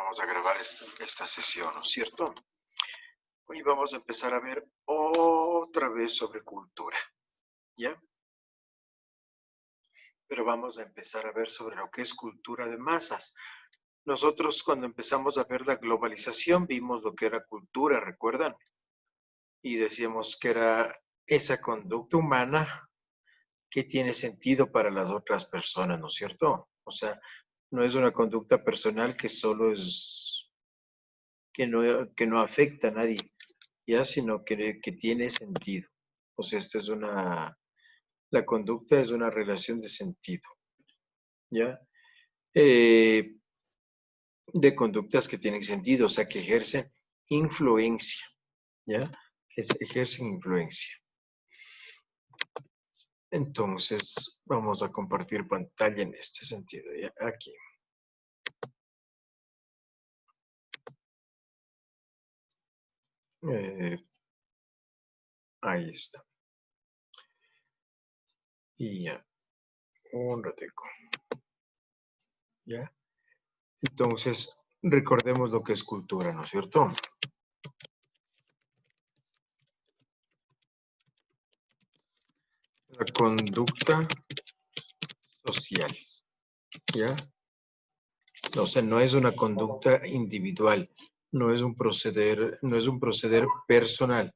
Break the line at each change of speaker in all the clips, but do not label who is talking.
vamos a grabar esta sesión, ¿no es cierto? Hoy vamos a empezar a ver otra vez sobre cultura, ¿ya? Pero vamos a empezar a ver sobre lo que es cultura de masas. Nosotros cuando empezamos a ver la globalización vimos lo que era cultura, ¿recuerdan? Y decíamos que era esa conducta humana que tiene sentido para las otras personas, ¿no es cierto? O sea, no es una conducta personal que solo es, que no afecta a nadie, ya, sino que tiene sentido. O sea, la conducta es una relación de sentido, ¿ya? Eh, de conductas que tienen sentido, o sea, que ejercen influencia, ¿ya? Que ejercen influencia. Entonces, vamos a compartir pantalla en este sentido, ¿ya? Aquí. Ahí está. Y ya, un ratico. ¿Ya? Entonces, recordemos lo que es cultura, ¿no es cierto? La conducta social, ¿ya? O sea, no es una conducta individual, no es un proceder personal,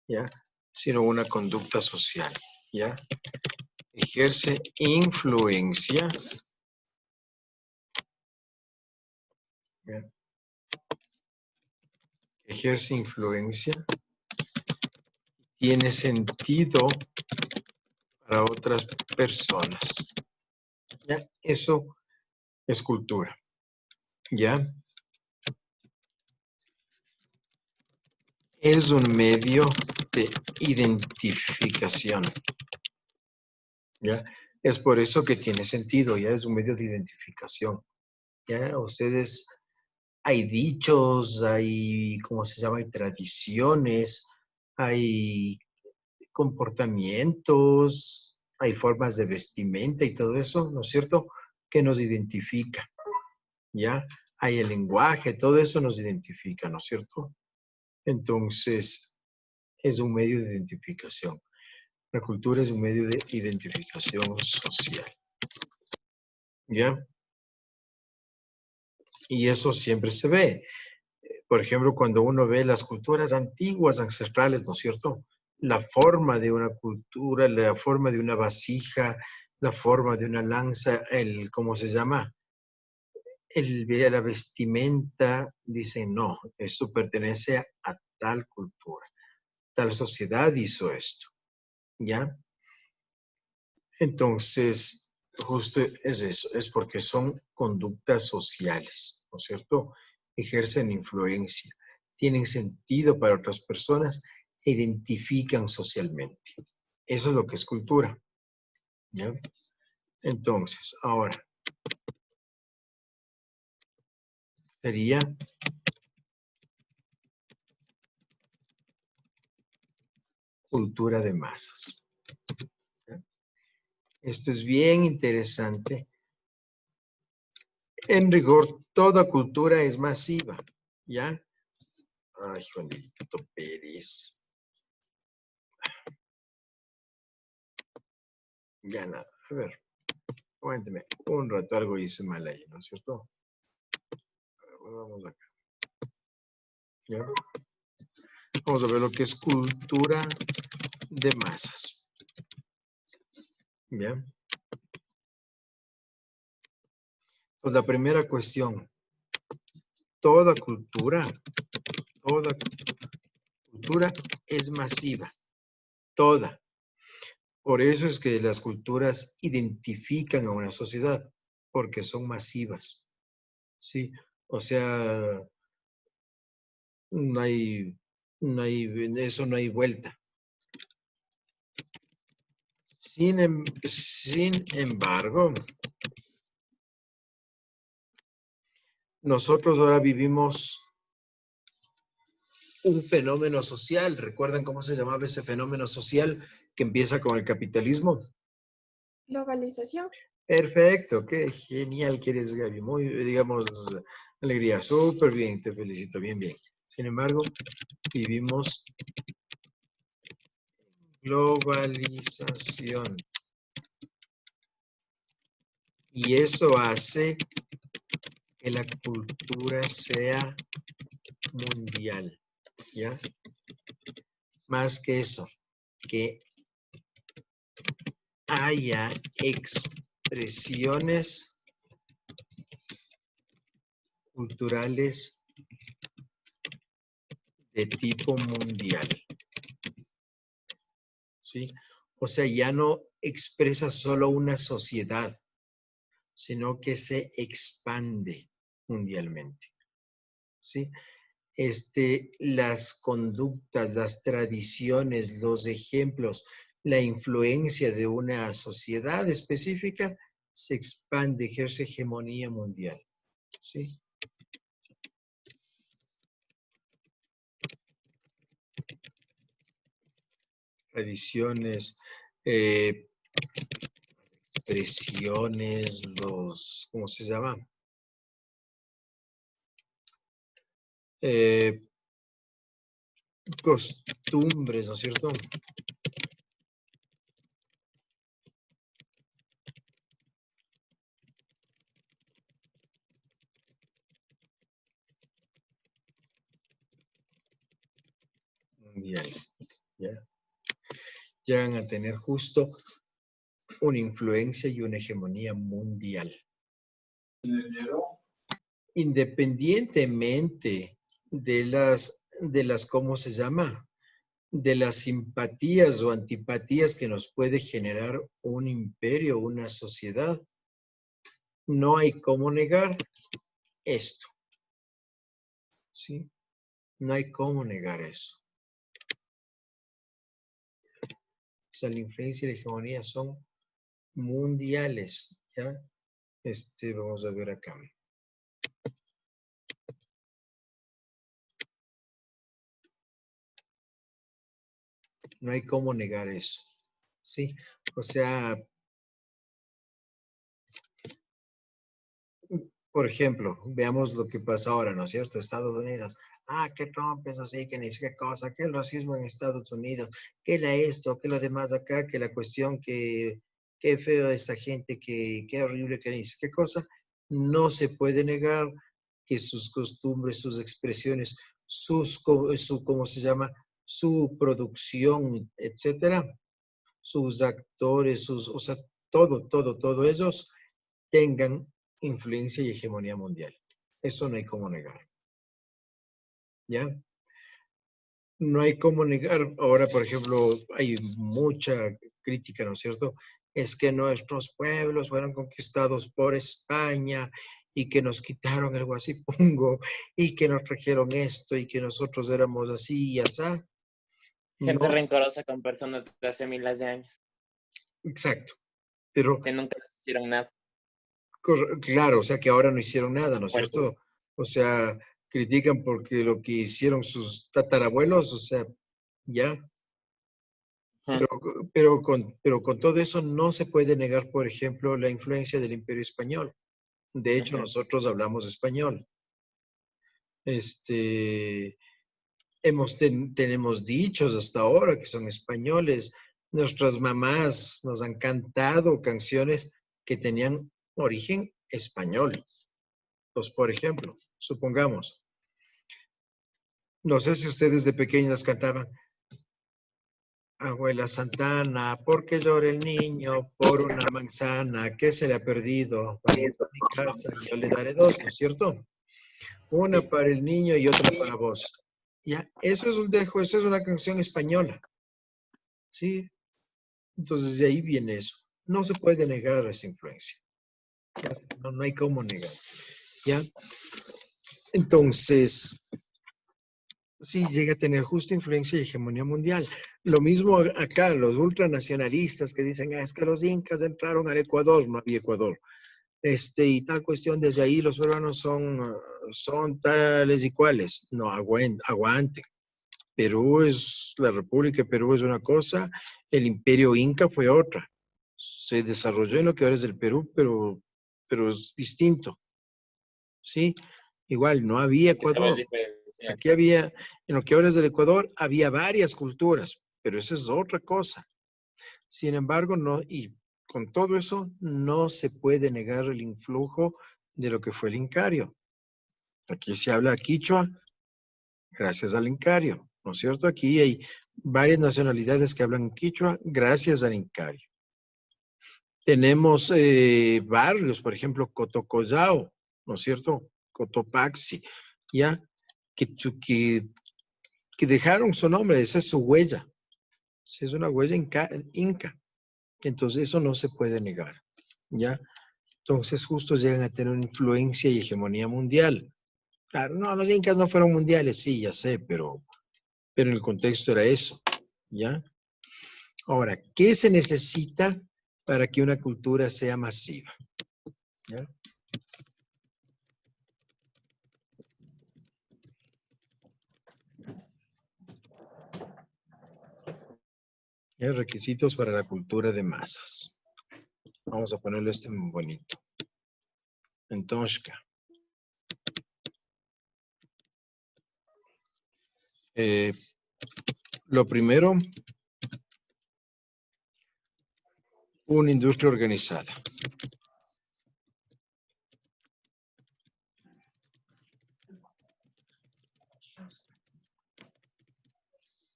¿ya? Sino una conducta social, ¿ya? Ejerce influencia, ¿ya? Ejerce influencia, tiene sentido para otras personas, ¿ya? Eso es cultura, ¿ya? Es un medio de identificación, ¿ya? Es por eso que tiene sentido, ya es un medio de identificación, ¿ya? Ustedes, hay dichos, hay, ¿cómo se llama? Hay tradiciones, hay comportamientos, hay formas de vestimenta y todo eso, ¿no es cierto? Que nos identifica, ¿ya? Hay el lenguaje, todo eso nos identifica, ¿no es cierto? Entonces, es un medio de identificación. La cultura es un medio de identificación social, ¿ya? Y eso siempre se ve. Por ejemplo, cuando uno ve las culturas antiguas, ancestrales, ¿no es cierto? La forma de una cultura, la forma de una vasija, la forma de una lanza, ¿cómo se llama? La vestimenta, dicen, no, esto pertenece a tal cultura, tal sociedad hizo esto, ¿ya? Entonces, justo es eso, es porque son conductas sociales, ¿no es cierto? Ejercen influencia, tienen sentido para otras personas e identifican socialmente. Eso es lo que es cultura, ¿ya? Entonces, ahora, sería cultura de masas, ¿ya? Esto es bien interesante. En rigor, toda cultura es masiva, ¿ya? Ay, Juanito Pérez. Ya nada, a ver, cuénteme, un rato algo hice mal ahí, ¿no es cierto? Vamos acá. ¿Ya? Vamos a ver lo que es cultura de masas. ¿Ya? Pues la primera cuestión, toda cultura es masiva, toda. Por eso es que las culturas identifican a una sociedad, porque son masivas, ¿sí? O sea, no hay, eso no hay vuelta. Sin embargo, nosotros ahora vivimos un fenómeno social. ¿Recuerdan cómo se llamaba ese fenómeno social que empieza con el capitalismo?
Globalización.
Perfecto, qué genial que eres, Gaby. Muy, digamos, alegría. Súper bien, te felicito, bien, bien. Sin embargo, vivimos globalización. Y eso hace que la cultura sea mundial, ¿ya? Más que eso, que haya expresiones culturales de tipo mundial, ¿sí? O sea, ya no expresa solo una sociedad, sino que se expande mundialmente, ¿sí? Las conductas, las tradiciones, los ejemplos, la influencia de una sociedad específica se expande, ejerce hegemonía mundial, ¿sí? Tradiciones, expresiones, ¿cómo se llama? Eh, Costumbres, ¿no es cierto? Mundial, ¿ya? Llegan a tener justo una influencia y una hegemonía mundial. Independientemente de las, ¿cómo se llama? De las simpatías o antipatías que nos puede generar un imperio, una sociedad, no hay cómo negar esto, ¿sí? No hay cómo negar eso. O sea, la influencia y la hegemonía son mundiales, ¿ya? Vamos a ver acá. No hay cómo negar eso, ¿sí? O sea, por ejemplo, veamos lo que pasa ahora, ¿no es cierto? Estados Unidos. Que Trump es así, que ni sé qué cosa, que el racismo en Estados Unidos, que la esto, que lo demás acá, que la cuestión, que qué feo esta gente, que qué horrible, que ni sé qué cosa. No se puede negar que sus costumbres, sus expresiones, ¿cómo se llama? Su producción, etcétera, sus actores, o sea, todo ellos tengan influencia y hegemonía mundial. Eso no hay cómo negar, ¿ya? No hay cómo negar. Ahora, por ejemplo, hay mucha crítica, ¿no es cierto? Es que nuestros pueblos fueron conquistados por España y que nos quitaron el Guasipungo y que nos trajeron esto y que nosotros éramos así y así.
Gente
No,
rencorosa con personas de hace miles de años.
exacto. Pero
Que nunca les hicieron nada.
Claro, o sea que ahora no hicieron nada, ¿no es
Pues,
cierto? O sea, critican porque lo que hicieron sus tatarabuelos, o sea, ya, pero, pero con todo eso no se puede negar, por ejemplo, la influencia del Imperio Español. De hecho, nosotros hablamos español. Tenemos dichos hasta ahora que son españoles. Nuestras mamás nos han cantado canciones que tenían origen español. Pues, por ejemplo, supongamos, no sé si ustedes de pequeños cantaban, Abuela Santana, ¿por qué llora el niño? Por una manzana que se le ha perdido. Vamos a mi casa y yo le daré dos, ¿no es cierto? Una
sí.
para el niño y otra para vos. Ya, eso es una canción española, ¿sí? Entonces de ahí viene eso. No se puede negar esa influencia. Ya está, no hay cómo negar, ¿ya? Entonces, sí, llega a tener justa influencia y hegemonía mundial. Lo mismo acá, los ultranacionalistas que dicen, es que los incas entraron al Ecuador, no había Ecuador. Y tal cuestión, desde ahí los peruanos son tales y cuales. No, aguante. Perú es, la República de Perú es una cosa, el imperio inca fue otra.
se desarrolló en lo que ahora es del Perú, pero es distinto, ¿sí? Igual, no había
¿Qué sabes
Ecuador.
diferenciar?
Aquí había, en lo que ahora es del Ecuador, había varias culturas, pero eso es otra cosa. Sin embargo, no, y con todo eso, no se puede negar el influjo de lo que fue el Incario. Aquí se habla quichua gracias al Incario, ¿no es cierto? Aquí hay varias nacionalidades que hablan quichua gracias al Incario. Tenemos barrios, por ejemplo, Cotocollao, ¿no es cierto? Cotopaxi, ¿ya? Que dejaron su nombre, esa es su huella. Esa es una huella inca. Entonces, eso no se puede negar, ¿ya? Entonces, justo llegan a tener una influencia y hegemonía mundial. Claro, no, los incas no fueron mundiales, sí, ya sé, pero en el contexto era eso, ¿ya? Ahora, ¿qué se necesita para que una cultura sea masiva? ¿Ya? Requisitos para la cultura de masas. Vamos a ponerlo este muy bonito. Entonces, lo primero, una industria organizada.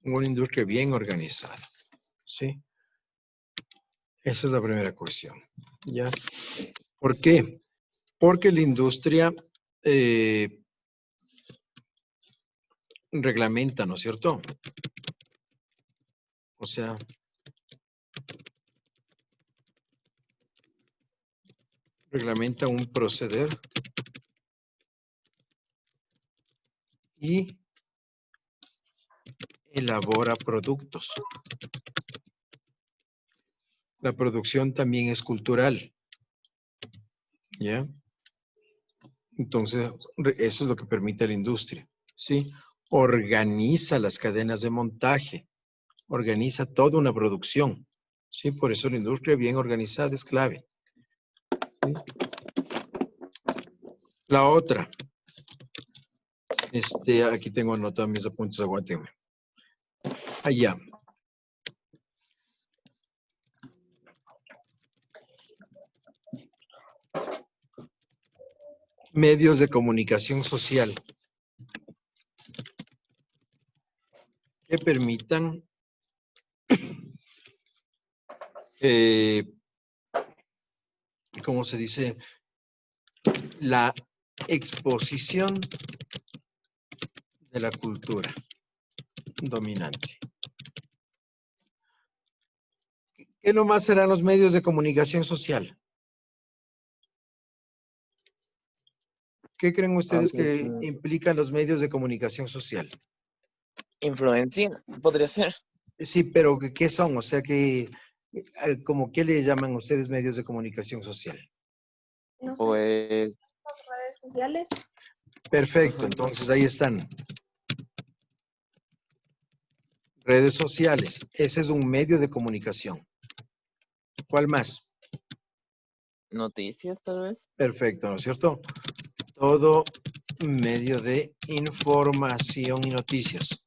Una industria bien organizada, ¿sí? Esa es la primera cuestión, ¿ya? ¿Por qué? Porque la industria reglamenta, ¿no es cierto? O sea, reglamenta un proceder y elabora productos. La producción también es cultural, ¿ya? Entonces, eso es lo que permite la industria, ¿sí? Organiza las cadenas de montaje, organiza toda una producción, ¿sí? Por eso la industria bien organizada es clave. ¿Sí? La otra, aquí tengo anotados mis apuntes, aguántenme. Allá. Medios de comunicación social que permitan ¿cómo se dice? La exposición de la cultura dominante. ¿Qué nomás serán los medios de comunicación social? ¿Qué creen ustedes que implican los medios de comunicación social?
Influencia, podría ser.
Sí, pero ¿qué son? O sea, ¿cómo qué le llaman ustedes medios de comunicación social?
No sé,
Pues,
las redes sociales.
Perfecto, entonces ahí están. Redes sociales, ese es un medio de comunicación. ¿Cuál más?
noticias, tal vez.
Perfecto, ¿no es cierto? Todo medio de información y noticias.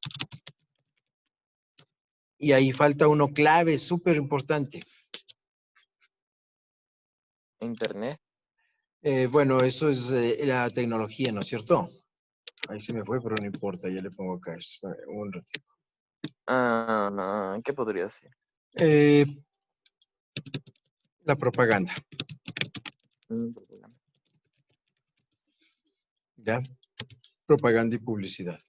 Y ahí falta uno clave, súper importante.
Internet.
Bueno, eso es la tecnología, ¿no es cierto? Ahí se me fue, pero no importa, ya le pongo acá. Un ratito.
¿Qué podría ser?
La propaganda, ¿ya? Propaganda y publicidad.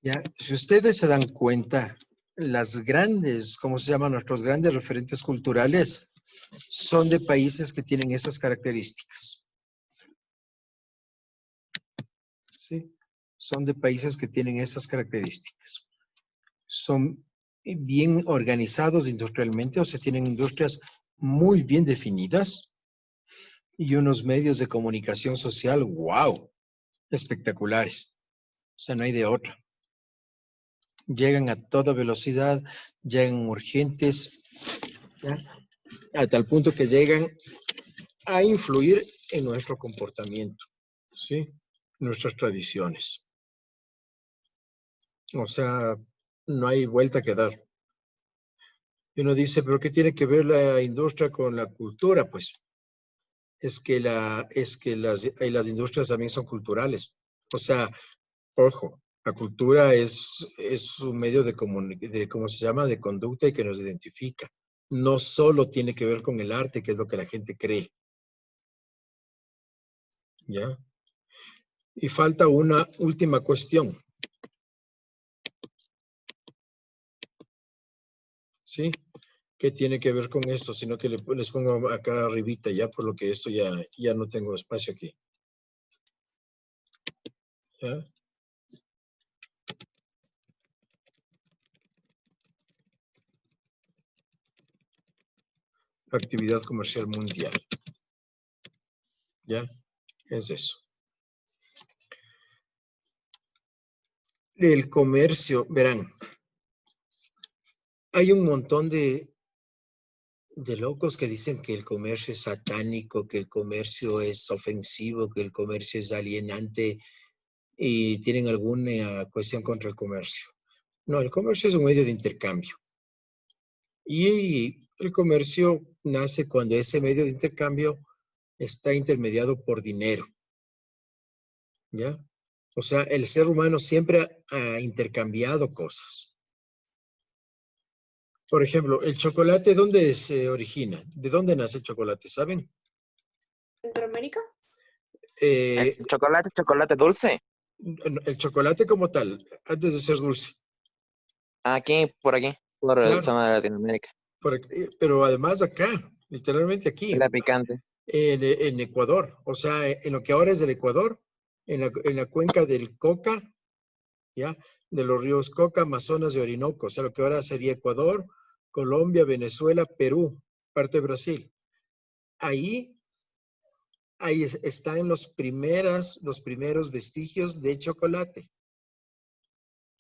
¿Ya? Si ustedes se dan cuenta, las grandes, ¿cómo se llaman? Nuestros grandes referentes culturales son de países que tienen esas características. ¿Sí? Son de países que tienen esas características. Son bien organizados industrialmente, o sea, tienen industrias muy bien definidas y unos medios de comunicación social, wow, espectaculares. O sea, no hay de otra. llegan a toda velocidad, llegan urgentes, ¿ya? A tal punto que llegan a influir en nuestro comportamiento, ¿sí? Nuestras tradiciones. O sea, no hay vuelta que dar. Y uno dice, ¿pero qué tiene que ver la industria con la cultura? Pues es que las industrias también son culturales. O sea, ojo, la cultura es un medio de, ¿cómo se llama?, de conducta y que nos identifica. No solo tiene que ver con el arte, que es lo que la gente cree. ¿Ya? Y falta una última cuestión. ¿Sí? ¿Qué tiene que ver con esto? Sino que les pongo acá arribita ya, por lo que esto ya no tengo espacio aquí. ¿Ya? Actividad comercial mundial. ¿Ya? Es eso. El comercio, verán, hay un montón de locos que dicen que el comercio es satánico, que el comercio es ofensivo, que el comercio es alienante y tienen alguna cuestión contra el comercio. No, el comercio es un medio de intercambio. Y el comercio nace cuando ese medio de intercambio está intermediado por dinero. ¿Ya? O sea, el ser humano siempre ha intercambiado cosas. Por ejemplo, el chocolate, ¿dónde se origina? ¿De dónde nace el chocolate? ¿Saben?
¿Centroamérica?
El chocolate dulce.
El chocolate como tal, antes de ser dulce.
Por aquí, por la
Claro,
zona de Latinoamérica.
pero además acá, literalmente aquí,
La picante.
en Ecuador, o sea, en lo que ahora es el Ecuador, en la cuenca del Coca, ¿ya? De los ríos Coca, Amazonas y Orinoco, o sea, lo que ahora sería Ecuador, Colombia, Venezuela, Perú, parte de Brasil. Ahí están los primeros vestigios de chocolate.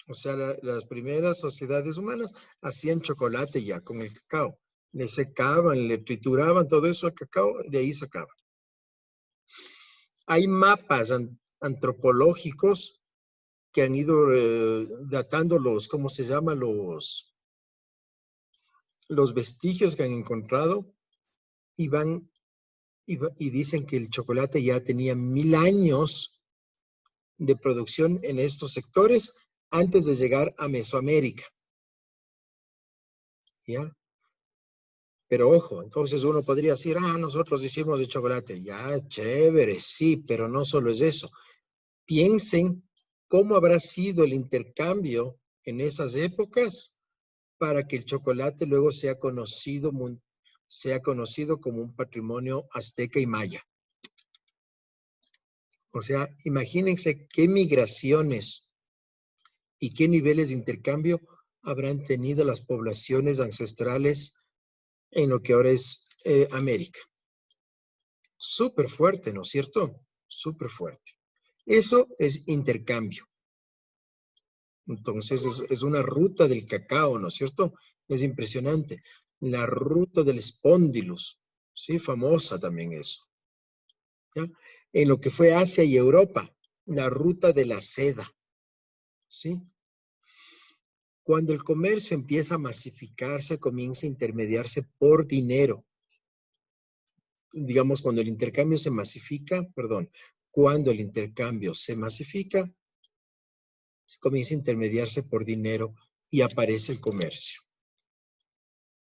O sea, las primeras sociedades humanas hacían chocolate ya con el cacao. Le secaban, le trituraban todo eso al cacao, de ahí sacaban. Hay mapas antropológicos que han ido datando ¿cómo se llama? Los vestigios que han encontrado y y dicen que el chocolate ya tenía 1000 años de producción en estos sectores antes de llegar a Mesoamérica. ¿Ya? Pero ojo, entonces uno podría decir, nosotros hicimos el chocolate. Ya, chévere, sí, pero no solo es eso. Piensen cómo habrá sido el intercambio en esas épocas para que el chocolate luego sea conocido como un patrimonio azteca y maya. O sea, imagínense qué migraciones y qué niveles de intercambio habrán tenido las poblaciones ancestrales en lo que ahora es América. Súper fuerte, ¿no es cierto? Súper fuerte. Eso es intercambio. Entonces es una ruta del cacao, ¿no es cierto? Es impresionante. La ruta del espóndilus, ¿sí? Famosa también eso. ¿Ya? En lo que fue Asia y Europa, la ruta de la seda, ¿sí? Cuando el comercio empieza a masificarse, comienza a intermediarse por dinero. Digamos, cuando el intercambio se masifica, cuando el intercambio se masifica, se comienza a intermediarse por dinero y aparece el comercio.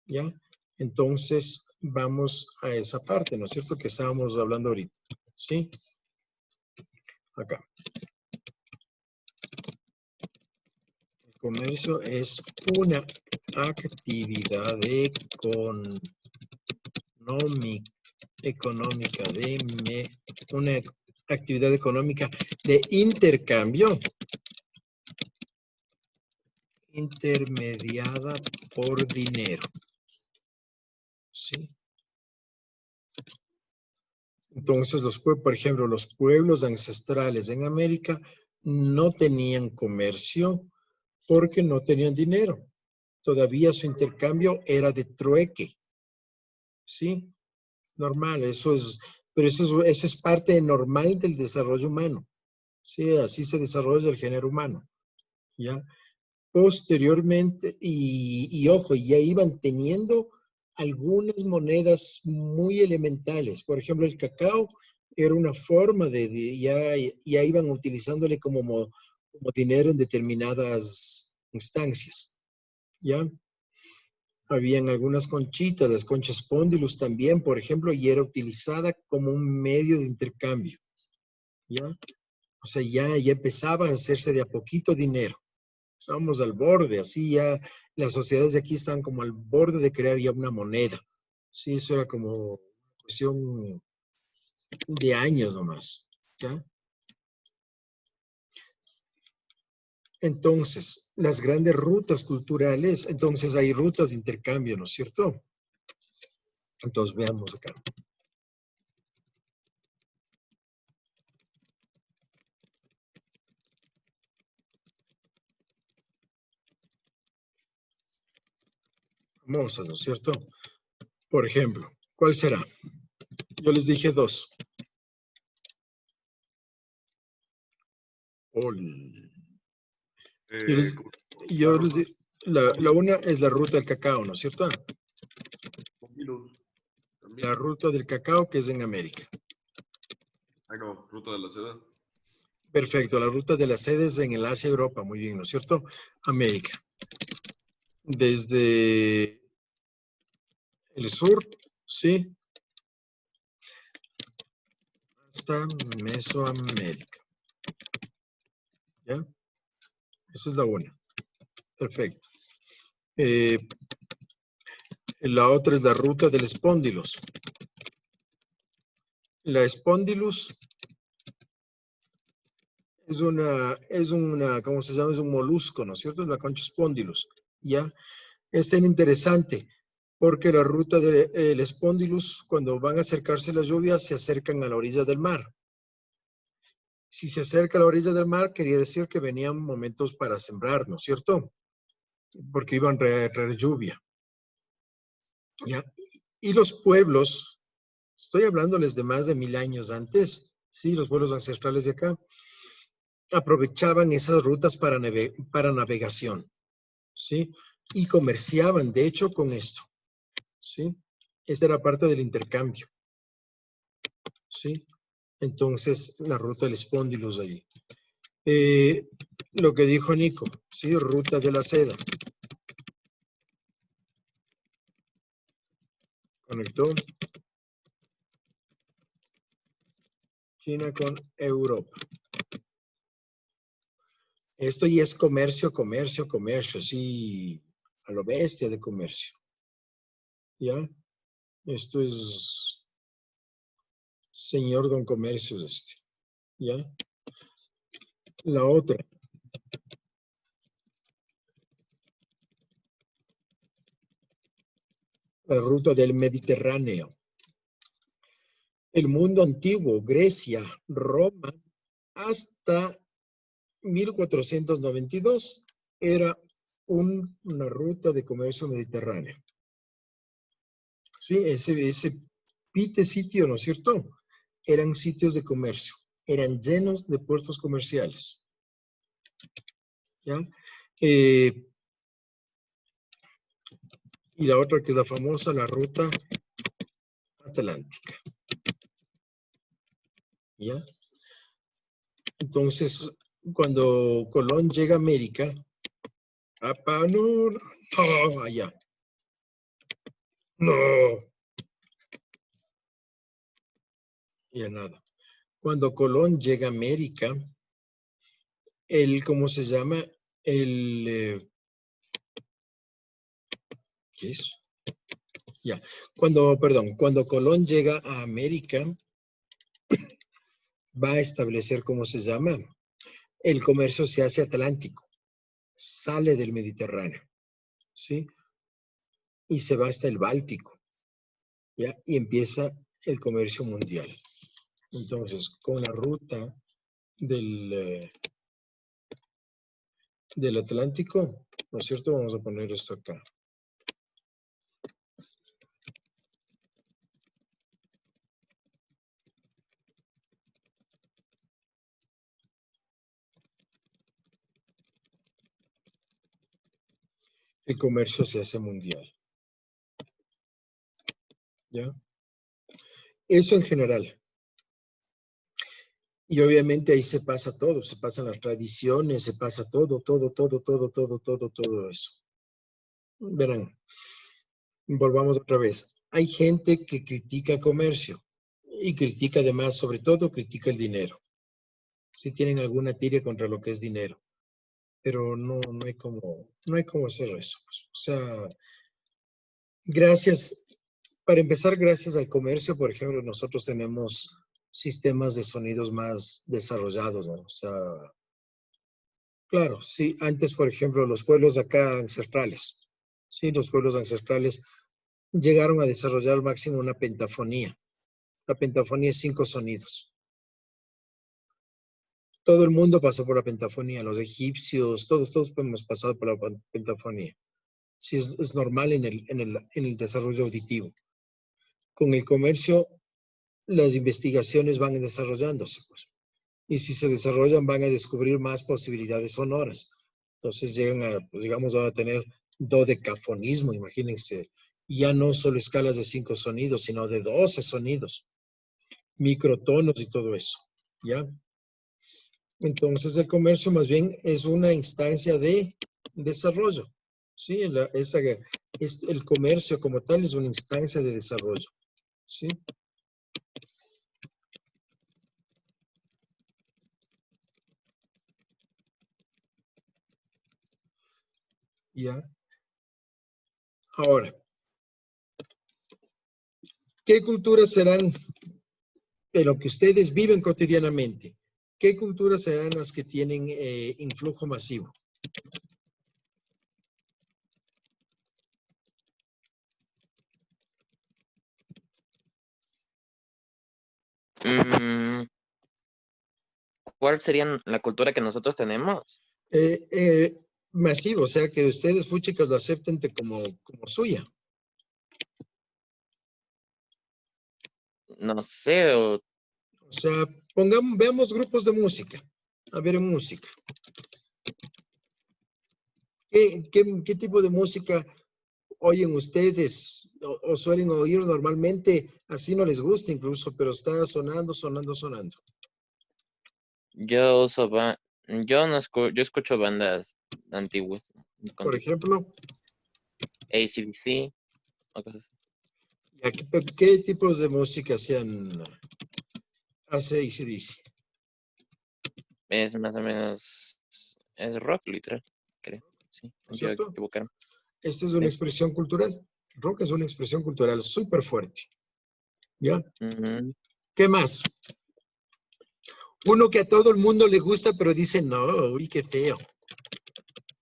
¿Ya? Entonces, vamos a esa parte, ¿no es cierto? Que estábamos hablando ahorita. ¿Sí? Acá. El comercio es una actividad una actividad económica de intercambio intermediada por dinero. ¿Sí? Entonces, por ejemplo, los pueblos ancestrales en América no tenían comercio porque no tenían dinero. Todavía su intercambio era de trueque. ¿Sí? Normal, pero eso es parte normal del desarrollo humano. Sí, así se desarrolla el género humano. ¿Ya? Posteriormente, y ojo, ya iban teniendo algunas monedas muy elementales. Por ejemplo, el cacao era una forma ya iban utilizándole como dinero en determinadas instancias. ¿Ya? Habían algunas conchitas, las conchas póndilus también, por ejemplo, y era utilizada como un medio de intercambio. ¿Ya? O sea, ya empezaba a hacerse de a poquito dinero. Estábamos al borde, así ya las sociedades de aquí están como al borde de crear ya una moneda. Sí, eso era como cuestión de años nomás. ¿Ya? Entonces, las grandes rutas culturales, entonces hay rutas de intercambio, ¿no es cierto? Entonces, veamos acá. Famosas, ¿no es cierto? Por ejemplo, ¿cuál será? Yo les dije dos. Yo les, yo les di- la una es la ruta del cacao, ¿no es cierto? La ruta del cacao que es en América.
Ah, no, ruta de la seda.
Perfecto, la ruta de las sedes en el Asia-Europa, muy bien, ¿no es cierto? América. Desde el sur, sí, hasta Mesoamérica. ¿Ya? Esa es la una. Perfecto. La otra es la ruta del espóndilos. La espóndilus ¿cómo se llama? Es un molusco, ¿no es cierto? Es la concha espóndilus. ¿Ya? Es tan interesante porque la ruta del espóndilus, cuando van a acercarse las lluvias, se acercan a la orilla del mar. Si se acerca a la orilla del mar, quería decir que venían momentos para sembrar, ¿no es cierto? Porque iban a traer lluvia. ¿Ya? Y los pueblos, estoy hablándoles de más de 1000 años antes, sí, los pueblos ancestrales de acá, aprovechaban esas rutas para navegación, ¿sí? Y comerciaban, de hecho, con esto, ¿sí? Esta era parte del intercambio, ¿sí? Entonces, la ruta del espóndilus ahí. Lo que dijo Nico, ¿sí? Ruta de la seda. Conectó China con Europa. Esto ya es comercio, comercio, comercio, sí, a lo bestia de comercio. ¿Ya? Esto es señor don comercios este. ¿Ya? La otra. La ruta del Mediterráneo. El mundo antiguo, Grecia, Roma, hasta 1492 era una ruta de comercio mediterráneo. Sí, ese pite sitio, ¿no es cierto? Eran sitios de comercio, eran llenos de puertos comerciales. ¿Ya? Y la otra que es la famosa, la ruta atlántica. ¿Ya? Entonces, cuando Colón llega a América, no, allá. No, ya nada. Cuando Colón llega a América, ¿cómo se llama? ¿Qué es? Ya. Cuando Colón llega a América, va a establecer, ¿cómo se llama? El comercio se hace atlántico, sale del Mediterráneo, ¿sí? Y se va hasta el Báltico, ¿ya? Y empieza el comercio mundial. Entonces, con la ruta del del Atlántico, ¿no es cierto? Vamos a poner esto acá. El comercio se hace mundial. ¿Ya? Eso en general. Y obviamente ahí se pasa todo, se pasan las tradiciones, se pasa todo eso. Verán, volvamos otra vez. Hay gente que critica el comercio y critica además, sobre todo, critica el dinero. Si tienen alguna tira contra lo que es dinero. Pero no hay cómo hacer eso, pues. O sea, para empezar, gracias al comercio, por ejemplo, nosotros tenemos sistemas de sonidos más desarrollados, ¿no? O sea, claro, sí, antes, por ejemplo, los pueblos acá ancestrales, sí, los pueblos ancestrales llegaron a desarrollar al máximo una pentafonía. La pentafonía es 5 sonidos. Todo el mundo pasó por la pentafonía, los egipcios, todos hemos pasado por la pentafonía. Sí, es normal en el desarrollo auditivo. Con el comercio, las investigaciones van desarrollándose, pues. Y si se desarrollan, van a descubrir más posibilidades sonoras. Entonces llegan a, pues, digamos, ahora a tener dodecafonismo, imagínense. Ya no solo escalas de 5 sonidos, sino de 12 sonidos, microtonos y todo eso, ¿ya? Entonces el comercio más bien es una instancia de desarrollo, ¿sí? El comercio como tal es una instancia de desarrollo, ¿sí? ¿Ya? Ahora, ¿qué culturas serán de lo que ustedes viven cotidianamente? ¿Qué culturas serán las que tienen influjo masivo?
Mm, ¿Cuál sería la cultura que nosotros tenemos?
Masivo, o sea, que ustedes, puchicas, lo acepten como suya.
No sé,
O sea, veamos grupos de música. A ver, música. ¿Qué tipo de música oyen ustedes o suelen oír normalmente? Así no les gusta incluso, pero está sonando.
yo uso yo no yo escucho bandas antiguas, con
Por
tipo
ejemplo,
AC/DC o cosas así.
¿qué tipos de música hace AC/DC?
Es más o menos, es rock literal, creo. Sí,
¿No
no
es
quiero
cierto?
equivocarme.
Esta es una
Sí.
expresión cultural. Rock es una expresión cultural súper fuerte. ¿Ya?
Ujú.
¿Qué más? Uno que a todo el mundo le gusta, pero dice, no, uy, qué feo.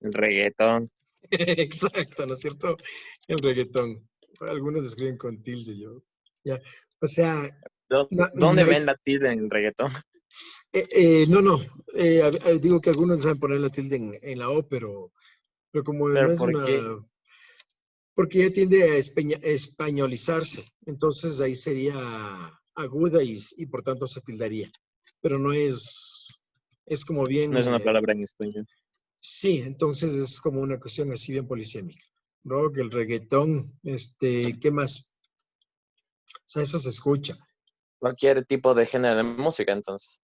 El reggaetón.
Exacto, ¿no es cierto? El reggaetón. Algunos escriben con tilde, yo. Ya. O sea,
¿Dónde ven la tilde en el reggaetón?
no. Digo que algunos saben poner la tilde en la O, pero como no
¿Pero
es
por qué?
una. Porque ella tiende a españolizarse. Entonces ahí sería aguda y por tanto se tildaría. Pero no es. Es como
No
bien.
es una palabra en español.
Sí, entonces es como una cuestión así bien polisémica. Rock, el reggaetón, ¿qué más? O sea, eso se escucha.
Cualquier tipo de género de música, entonces.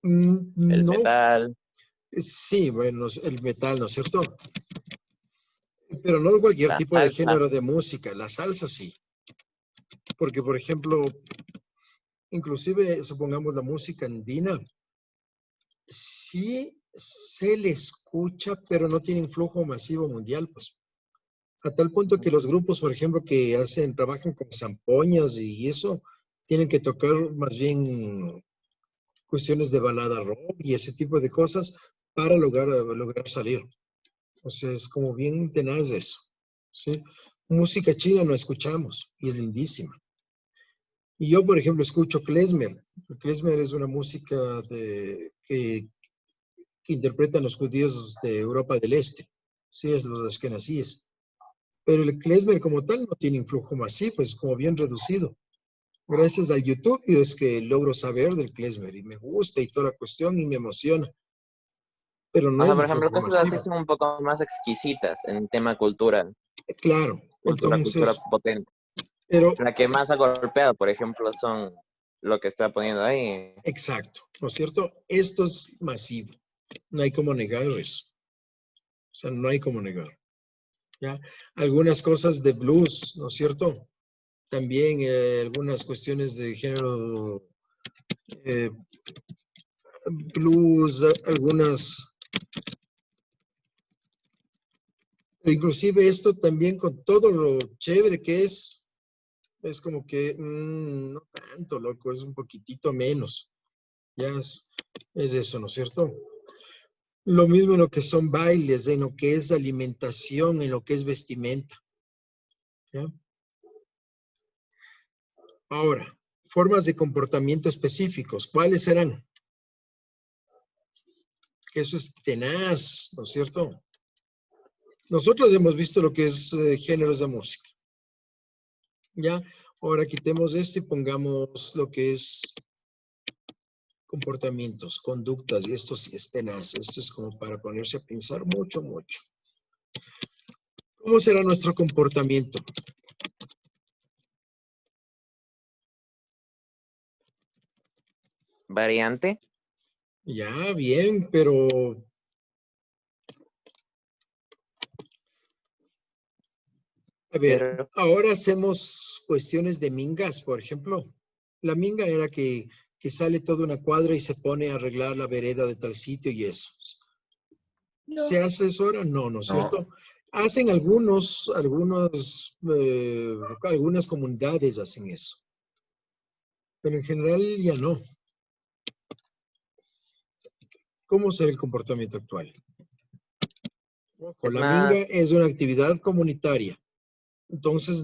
El
No,
metal,
sí, bueno, el metal, ¿no es cierto? Pero no cualquier
la
tipo de
salsa.
género de música, la salsa sí. Porque, por ejemplo, inclusive, supongamos la música andina, sí se le escucha, pero no tiene influjo masivo mundial, pues. A tal punto que los grupos, por ejemplo, que trabajan con zampoñas y eso, tienen que tocar más bien cuestiones de balada rock y ese tipo de cosas para lograr salir. O sea, es como bien tenaz eso, ¿sí? Música china no escuchamos y es lindísima. Y yo, por ejemplo, escucho klezmer. El klezmer es una música que que interpretan los judíos de Europa del Este. Sí, es los askenazíes. Pero el klezmer como tal no tiene influjo masivo, es como bien reducido. Gracias a YouTube yo es que logro saber del klezmer y me gusta y toda la cuestión y me emociona. Pero no
O sea,
es
por
de
ejemplo,
influjo
cosas así
masivo.
son un poco más exquisitas en tema cultural,
Claro,
cultura
entonces,
potente.
pero
La que más ha golpeado, por ejemplo, son lo que está poniendo ahí.
exacto, ¿no es cierto? Esto es masivo. No hay como negar eso. O sea, no hay como negar. ¿Ya? Algunas cosas de blues, ¿no es cierto? También algunas cuestiones de género eh, blues, algunas, inclusive esto también con todo lo chévere que es como que no tanto, loco, es un poquitito menos. Ya es eso, ¿no es cierto? Lo mismo en lo que son bailes, en lo que es alimentación, en lo que es vestimenta. ¿Ya? Ahora, formas de comportamiento específicos, ¿cuáles serán? Eso es tenaz, ¿no es cierto? Nosotros hemos visto lo que es géneros de música. ¿Ya? Ahora quitemos esto y pongamos lo que es comportamientos, conductas, y esto sí es tenaz. Esto es como para ponerse a pensar mucho, mucho. ¿Cómo será nuestro comportamiento?
Variante,
Ya, bien, pero a ver,
pero
ahora hacemos cuestiones de mingas, por ejemplo. La minga era que sale toda una cuadra y se pone a arreglar la vereda de tal sitio y eso.
No.
¿Se hace eso ahora? No, ¿no es
No.
cierto? Hacen algunas comunidades hacen eso, pero en general ya no. ¿Cómo será el comportamiento actual? Ojo,
es
la minga
más,
es una actividad comunitaria. Entonces,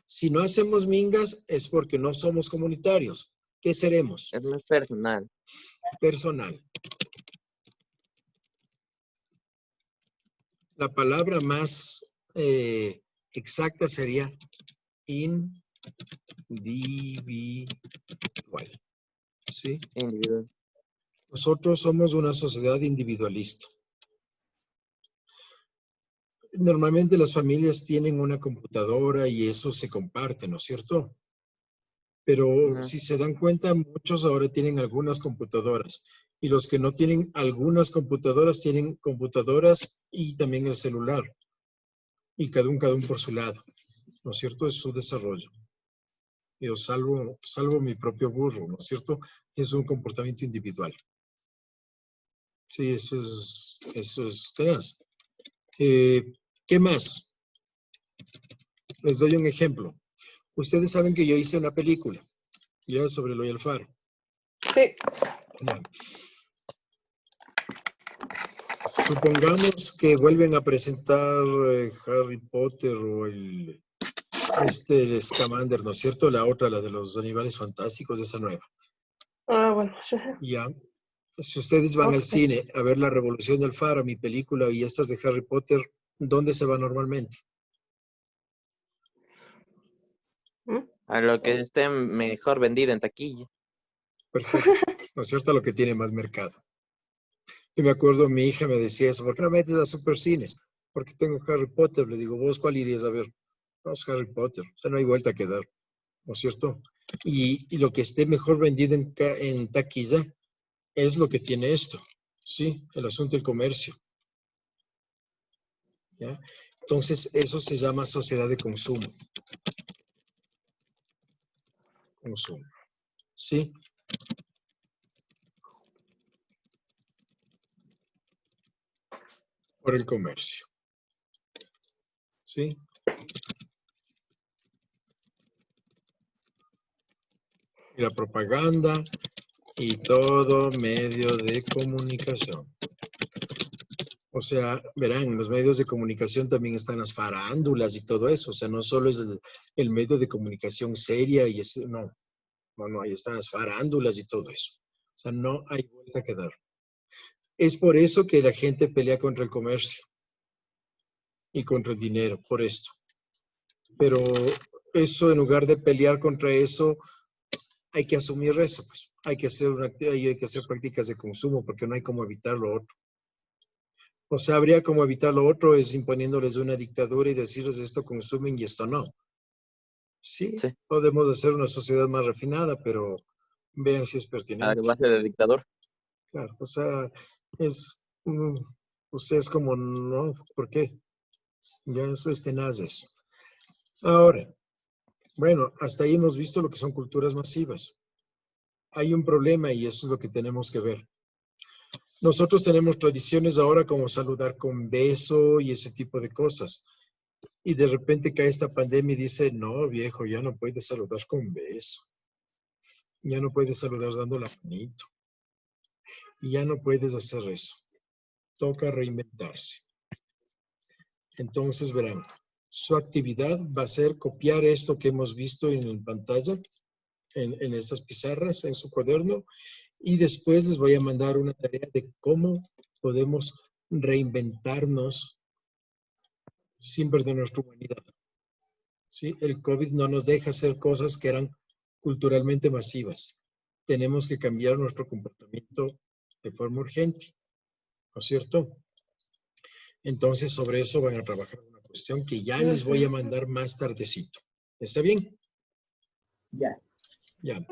si no hacemos mingas es porque no somos comunitarios. ¿Qué seremos?
es más personal.
Personal. La palabra más exacta sería individual. ¿Sí?
Individual.
Nosotros somos una sociedad individualista. Normalmente las familias tienen una computadora y eso se comparte, ¿no es cierto? Pero
Ujú.
si se dan cuenta, muchos ahora tienen algunas computadoras y los que no tienen algunas computadoras tienen computadoras y también el celular y cada uno por su lado, ¿no es cierto? Es su desarrollo. Yo salvo mi propio burro, ¿no es cierto? Es un comportamiento individual. Sí, eso es tenaz. ¿Qué más? Les doy un ejemplo. Ustedes saben que yo hice una película, ya sobre Eloy Alfaro.
Sí.
Ya. Supongamos que vuelven a presentar Harry Potter o el Scamander, ¿no es cierto? La otra, la de los animales fantásticos, esa nueva.
Ah, bueno.
Ya. Si ustedes van al
Ok.
cine a ver La Revolución del Faro, mi película, y estas de Harry Potter, ¿dónde se va normalmente?
¿Mm?
A lo que esté mejor vendido en taquilla.
Perfecto. ¿No es cierto? Lo que tiene más mercado. Yo me acuerdo, mi hija me decía eso, ¿por qué no metes a Supercines? Porque tengo Harry Potter. Le digo, ¿vos cuál irías a ver? No, es Harry Potter. O sea, no hay vuelta que dar, ¿no es cierto? Y lo que esté mejor vendido en taquilla es lo que tiene esto, ¿sí? El asunto del comercio, ¿ya? Entonces, eso se llama sociedad de consumo. Consumo, ¿sí? Por el comercio, ¿sí? Y la propaganda y todo medio de comunicación. O sea, verán, en los medios de comunicación también están las farándulas y todo eso. O sea, no solo es el medio de comunicación seria y es, no, ahí están las farándulas y todo eso. O sea, no hay vuelta que dar. Es por eso que la gente pelea contra el comercio y contra el dinero, por esto. Pero eso, en lugar de pelear contra eso, hay que asumir eso, pues. Hay que hacer prácticas de consumo porque no hay cómo evitar lo otro. O sea, habría como evitar lo otro es imponiéndoles una dictadura y decirles esto consumen y esto no. Sí,
Sí.
podemos hacer una sociedad más refinada, pero vean si es
A
pertinente.
base de dictador.
Claro, o sea, es como, no, ¿por qué? Ya es tenaz eso. Ahora, bueno, hasta ahí hemos visto lo que son culturas masivas. Hay un problema y eso es lo que tenemos que ver. Nosotros tenemos tradiciones ahora como saludar con beso y ese tipo de cosas. Y de repente cae esta pandemia y dice, no, viejo, ya no puedes saludar con beso. Ya no puedes saludar dando la manito. Ya no puedes hacer eso. Toca reinventarse. Entonces, verán, su actividad va a ser copiar esto que hemos visto en pantalla, en estas pizarras, en su cuaderno, y después les voy a mandar una tarea de cómo podemos reinventarnos sin perder nuestra humanidad. ¿Sí? El COVID no nos deja hacer cosas que eran culturalmente masivas. Tenemos que cambiar nuestro comportamiento de forma urgente, ¿no es cierto? Entonces, sobre eso van a trabajar una cuestión que ya les voy a mandar más tardecito. ¿Está bien?
Ya.
Ya.